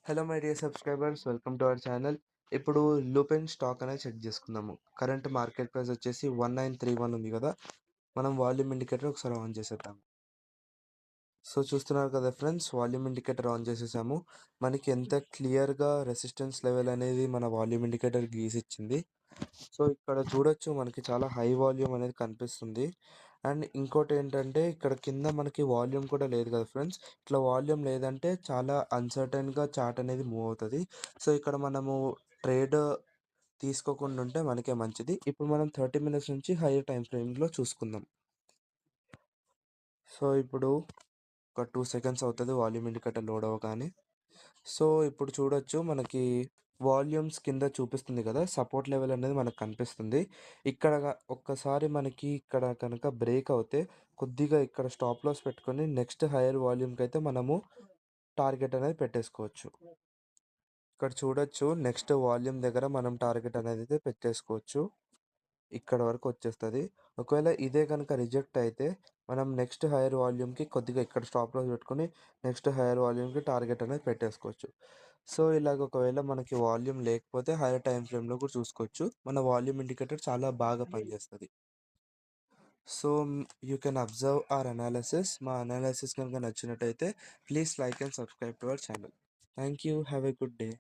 Hello my dear subscribers, welcome to our channel. ఇప్పుడు లూపెన్ stock అనేది check చేసుకుందాము. Current market price వచ్చేసి 1931 ఉంది కదా. మనం వాల్యూమ్ ఇండికేటర్ ఒకసారి ఆన్ చేసేద్దాం. సో చూస్తున్నారు కదా ఫ్రెండ్స్, వాల్యూమ్ ఇండికేటర్ ఆన్ చేసేసాము. మనకి ఎంత క్లియర్గా రెసిస్టెన్స్ లెవెల్ అనేది మన వాల్యూమ్ ఇండికేటర్ గీసిచ్చింది. సో ఇక్కడ చూడొచ్చు, మనకి చాలా హై వాల్యూమ్ అనేది కనిపిస్తుంది. అండ్ ఇంకోటి ఏంటంటే, ఇక్కడ కింద మనకి వాల్యూమ్ కూడా లేదు కదా ఫ్రెండ్స్. ఇట్లా వాల్యూమ్ లేదంటే చాలా అన్సర్టన్గా చార్ట్ అనేది మూవ్ అవుతుంది. సో ఇక్కడ మనము ట్రేడ్ తీసుకోకుండా ఉంటే మనకే మంచిది. ఇప్పుడు మనం 30 మినిట్స్ నుంచి హైయర్ టైం ఫ్రేమ్లో చూసుకుందాం. సో ఇప్పుడు ఒక 2 సెకండ్స్ అవుతుంది వాల్యూమ్ ఇండికేటర్ లోడ్ అవ్వగానే. సో ఇప్పుడు చూడొచ్చు, మనకి వాల్యూమ్స్ కింద చూపిస్తుంది కదా, సపోర్ట్ లెవెల్ అనేది మనకు కనిపిస్తుంది. ఇక్కడ ఒక్కసారి మనకి ఇక్కడ కనుక బ్రేక్ అవుతే కొద్దిగా ఇక్కడ స్టాప్ లాస్ పెట్టుకొని నెక్స్ట్ హైయర్ వాల్యూమ్కి అయితే మనము టార్గెట్ అనేది పెట్టేసుకోవచ్చు. ఇక్కడ చూడొచ్చు, నెక్స్ట్ వాల్యూమ్ దగ్గర మనం టార్గెట్ అనేది అయితే పెట్టేసుకోవచ్చు. ఇక్కడ వరకు వచ్చేస్తుంది. ఒకవేళ ఇదే కనుక రిజెక్ట్ అయితే మనం నెక్స్ట్ హైయర్ వాల్యూమ్కి కొద్దిగా ఇక్కడ స్టాప్ లాస్ పెట్టుకొని నెక్స్ట్ హైయర్ వాల్యూమ్కి టార్గెట్ అనేది పెట్టేసుకోవచ్చు. సో ఇలాగ ఒకవేళ మనకి వాల్యూమ్ లేకపోతే హైయర్ టైం ఫ్రేమ్లో కూడా చూసుకోవచ్చు. మన వాల్యూమ్ ఇండికేటర్ చాలా బాగా పనిచేస్తుంది. So you can observe hour analysis. మా అనాలిసిస్ కనుక నచ్చినట్టయితే please like and subscribe to our channel. Thank you. Have a good day.